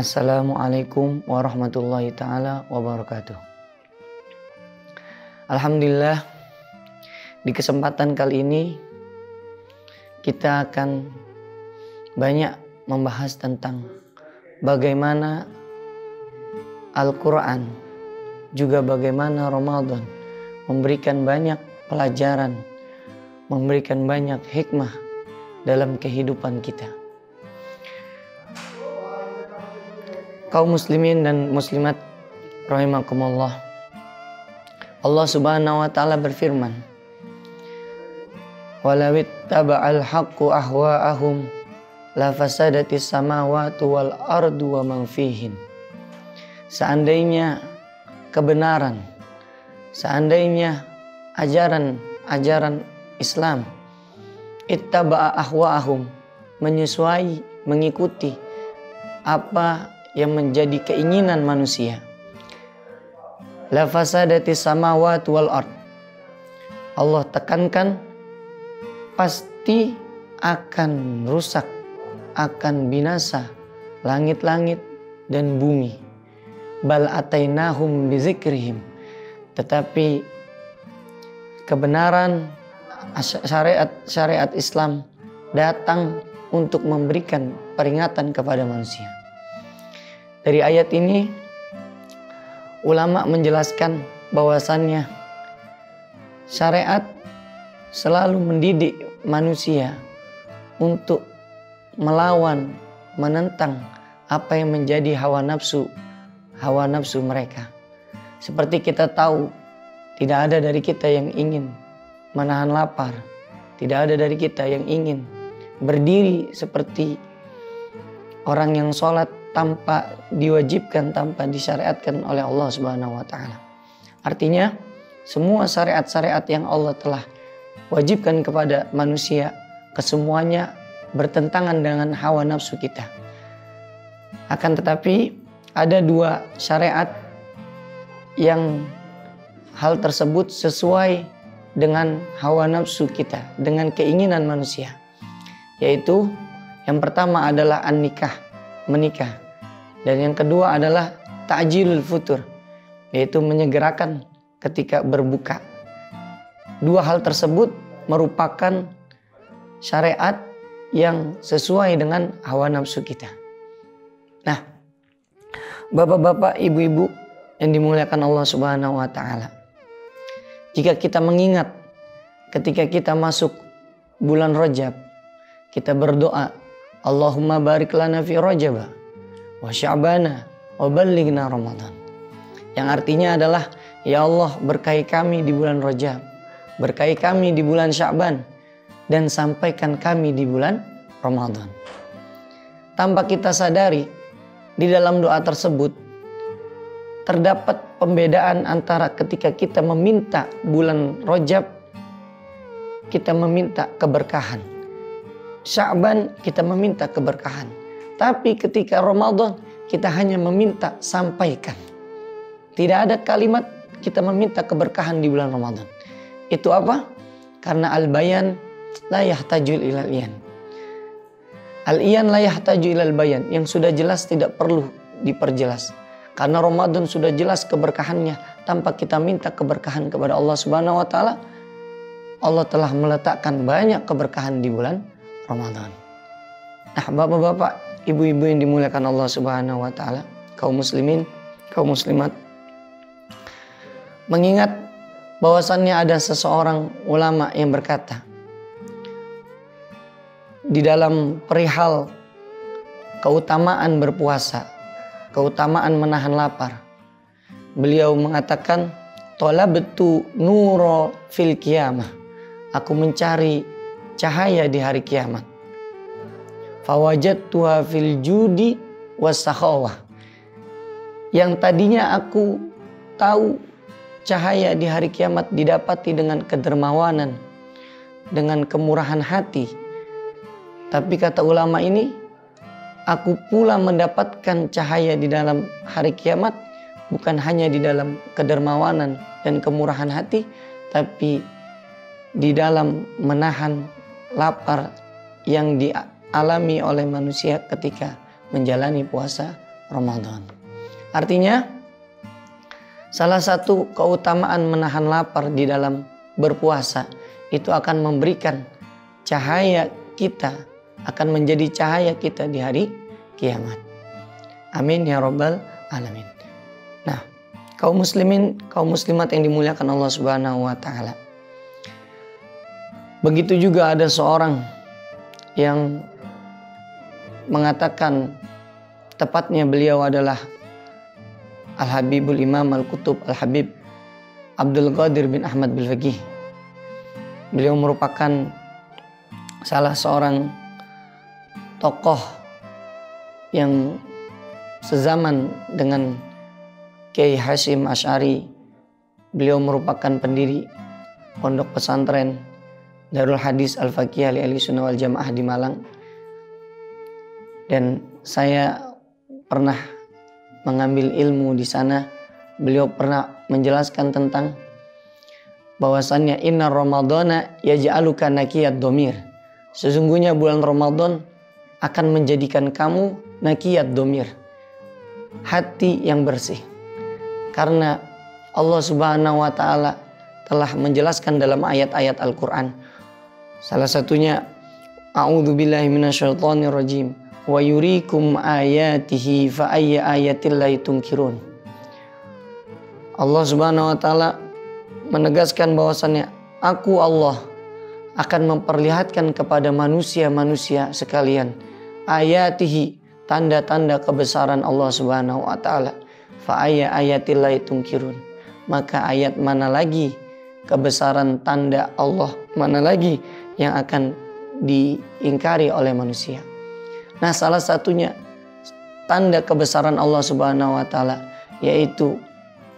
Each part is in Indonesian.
Assalamualaikum warahmatullahi ta'ala wabarakatuh. Alhamdulillah, di kesempatan kali ini kita akan banyak membahas tentang bagaimana Al-Quran juga bagaimana Ramadan memberikan banyak pelajaran, memberikan banyak hikmah dalam kehidupan kita. Kaum muslimin dan muslimat rahimakumullah, Allah subhanahu wa ta'ala berfirman, "Walawit taba'al haqqu ahwa'ahum la fasadatis samawati wal ardu wa man fihin." Seandainya kebenaran, seandainya ajaran Islam ittaba'a ahwa'ahum, menyesuai, mengikuti apa yang menjadi keinginan manusia, la fasadatis samawati wal ard, Allah tekankan pasti akan rusak, akan binasa langit-langit dan bumi. Bal atainahum bizikrihim, tetapi kebenaran syariat Islam datang untuk memberikan peringatan kepada manusia. Dari ayat ini ulama menjelaskan bahwasannya syariat selalu mendidik manusia untuk melawan, menentang apa yang menjadi hawa nafsu mereka. Seperti kita tahu, tidak ada dari kita yang ingin menahan lapar, tidak ada dari kita yang ingin berdiri seperti orang yang sholat tanpa diwajibkan, tanpa disyariatkan oleh Allah Subhanahu wa ta'ala. Artinya semua syariat-syariat yang Allah telah wajibkan kepada manusia, kesemuanya bertentangan dengan hawa nafsu kita. Akan tetapi ada dua syariat yang hal tersebut sesuai dengan hawa nafsu kita, dengan keinginan manusia. Yaitu yang pertama adalah an-nikah, menikah. Dan yang kedua adalah ta'jilul futur, yaitu menyegerakan ketika berbuka. Dua hal tersebut merupakan syariat yang sesuai dengan hawa nafsu kita. Nah, bapak-bapak, ibu-ibu yang dimuliakan Allah Subhanahu wa ta'ala, jika kita mengingat ketika kita masuk bulan Rajab, kita berdoa, Allahumma barik lana fi Rajab wa Sya'bana wa ballighna Ramadan. Yang artinya adalah, ya Allah, berkahi kami di bulan Rajab, berkahi kami di bulan Sya'ban, dan sampaikan kami di bulan Ramadan. Tanpa kita sadari, di dalam doa tersebut terdapat pembedaan antara ketika kita meminta bulan Rajab, kita meminta keberkahan. Sya'ban kita meminta keberkahan. Tapi ketika Ramadan kita hanya meminta sampaikan. Tidak ada kalimat kita meminta keberkahan di bulan Ramadan. Itu apa? Karena al-bayan la yahtajul ilal iyan. Al-iyan la yahtaju ilal bayan, yang sudah jelas tidak perlu diperjelas. Karena Ramadan sudah jelas keberkahannya, tanpa kita minta keberkahan kepada Allah Subhanahu wa ta'ala, Allah telah meletakkan banyak keberkahan di bulan Ramadan. Nah, bapak-bapak, ibu-ibu yang dimuliakan Allah Subhanahu wa ta'ala, kaum muslimin, kaum muslimat, mengingat bahwasannya ada seseorang ulama yang berkata di dalam perihal keutamaan berpuasa, keutamaan menahan lapar, beliau mengatakan, talabtu nuro fil qiyamah, aku mencari cahaya di hari kiamat, fawajadtuha fil judi wasakhawah, yang tadinya aku tahu cahaya di hari kiamat didapati dengan kedermawanan, dengan kemurahan hati. Tapi kata ulama ini, aku pula mendapatkan cahaya di dalam hari kiamat bukan hanya di dalam kedermawanan dan kemurahan hati, tapi di dalam menahan lapar yang dialami oleh manusia ketika menjalani puasa Ramadan. Artinya salah satu keutamaan menahan lapar di dalam berpuasa itu akan memberikan cahaya kita, akan menjadi cahaya kita di hari kiamat. Amin ya rabbal alamin. Nah, kaum muslimin, kaum muslimat yang dimuliakan Allah Subhanahu wa taala. Begitu juga ada seorang yang mengatakan, tepatnya beliau adalah Al-Habibul Imam Al-Qutub Al-Habib Abdul Qadir bin Ahmad Bil-Faqih. Beliau merupakan salah seorang tokoh yang sezaman dengan Kiai Hasyim Asy'ari. Beliau merupakan pendiri pondok pesantren Darul Hadis Al-Faqih Ahlussunnah wal Jamaah di Malang. Dan saya pernah mengambil ilmu di sana. Beliau pernah menjelaskan tentang bahwasannya inna ramadhana yaj'aluka nakiyad domir. Sesungguhnya bulan Ramadan akan menjadikan kamu nakiyad domir, hati yang bersih. Karena Allah Subhanahu wa taala telah menjelaskan dalam ayat-ayat Al-Qur'an. Salah satunya a'udzubillahi minasyaitonirrajim wa yurikum ayatihi fa ayya ayatillahi tunkirun. Allah Subhanahu wa taala menegaskan bahwasannya aku Allah akan memperlihatkan kepada manusia-manusia sekalian ayatihi, tanda-tanda kebesaran Allah Subhanahu wa taala. Fa ayya ayatillahi tunkirun. Maka ayat mana lagi kebesaran tanda Allah, mana lagi yang akan diingkari oleh manusia. Nah, salah satunya tanda kebesaran Allah Subhanahu wa taala yaitu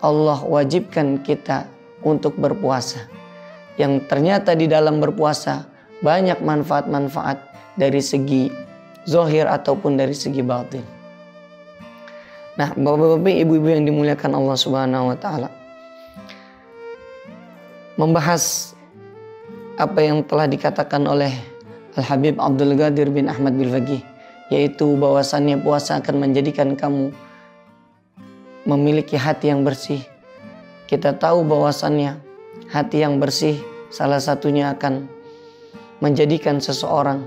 Allah wajibkan kita untuk berpuasa. Yang ternyata di dalam berpuasa banyak manfaat-manfaat dari segi zahir ataupun dari segi batin. Nah, bapak-bapak, ibu-ibu yang dimuliakan Allah Subhanahu wa taala, membahas apa yang telah dikatakan oleh Al-Habib Abdul Qadir bin Ahmad Bil-Faqih, yaitu bahwasannya puasa akan menjadikan kamu memiliki hati yang bersih. Kita tahu bahwasannya hati yang bersih salah satunya akan menjadikan seseorang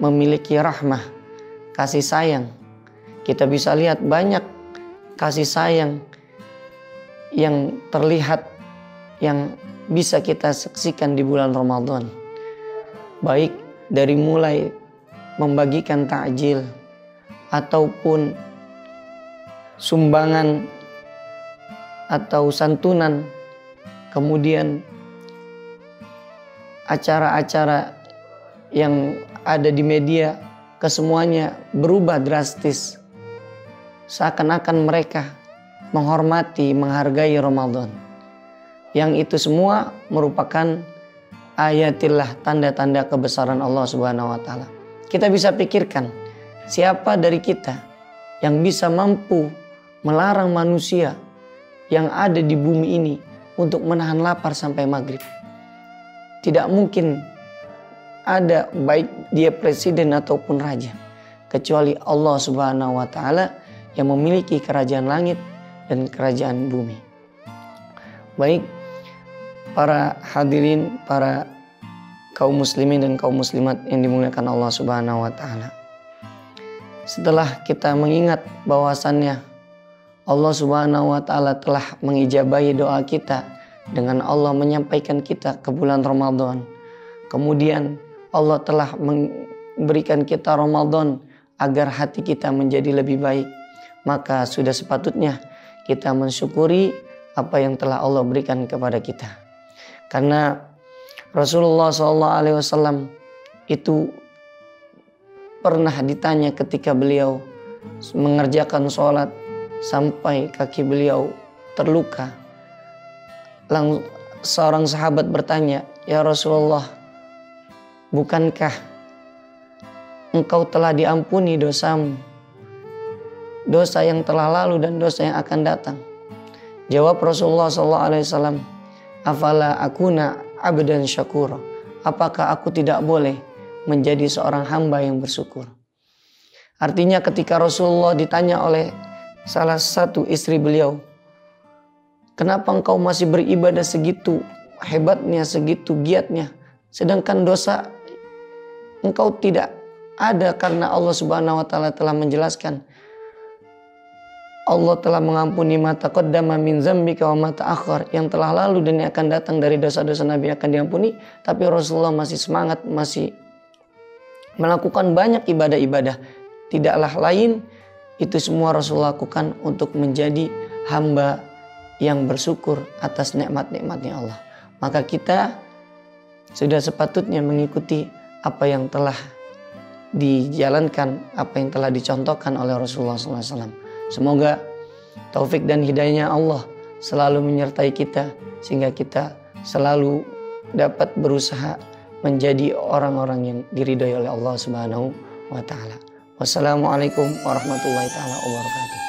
memiliki rahmah, kasih sayang. Kita bisa lihat banyak kasih sayang yang terlihat, yang bisa kita saksikan di bulan Ramadan. Baik dari mulai membagikan takjil ataupun sumbangan atau santunan, kemudian acara-acara yang ada di media, kesemuanya berubah drastis. Seakan-akan mereka menghormati, menghargai Ramadan. Yang itu semua merupakan ayatillah, tanda-tanda kebesaran Allah Subhanahu wa taala. Kita bisa pikirkan, siapa dari kita yang bisa mampu melarang manusia yang ada di bumi ini untuk menahan lapar sampai maghrib? Tidak mungkin ada, baik dia presiden ataupun raja, kecuali Allah Subhanahu wa taala yang memiliki kerajaan langit dan kerajaan bumi. Baik para hadirin, para kaum muslimin dan kaum muslimat yang dimuliakan Allah Subhanahu wa taala. Setelah kita mengingat bahwasannya Allah Subhanahu wa taala telah mengijabahi doa kita dengan Allah menyampaikan kita ke bulan Ramadan. Kemudian Allah telah memberikan kita Ramadan agar hati kita menjadi lebih baik. Maka sudah sepatutnya kita mensyukuri apa yang telah Allah berikan kepada kita. Karena Rasulullah SAW itu pernah ditanya ketika beliau mengerjakan sholat sampai kaki beliau terluka. Langsung seorang sahabat bertanya, "Ya Rasulullah, bukankah engkau telah diampuni dosamu? Dosa yang telah lalu dan dosa yang akan datang." Jawab Rasulullah SAW, "Afala akuna abdan syakura." Apakah aku tidak boleh menjadi seorang hamba yang bersyukur? Artinya ketika Rasulullah ditanya oleh salah satu istri beliau, kenapa engkau masih beribadah segitu hebatnya, segitu giatnya, sedangkan dosa engkau tidak ada, karena Allah Subhanahu wa taala telah menjelaskan, Allah telah mengampuni ma taqaddama min dzambika wa ma ta'akhkhar, yang telah lalu dan yang akan datang dari dosa-dosa Nabi akan diampuni. Tapi Rasulullah masih semangat, masih melakukan banyak ibadah-ibadah. Tidaklah lain, itu semua Rasulullah lakukan untuk menjadi hamba yang bersyukur atas nikmat-nikmatnya Allah. Maka kita sudah sepatutnya mengikuti apa yang telah dijalankan, apa yang telah dicontohkan oleh Rasulullah SAW. Semoga taufik dan hidayahnya Allah selalu menyertai kita, sehingga kita selalu dapat berusaha menjadi orang-orang yang diridhai oleh Allah Subhanahu wa taala. Wassalamualaikum warahmatullahi taala wabarakatuh.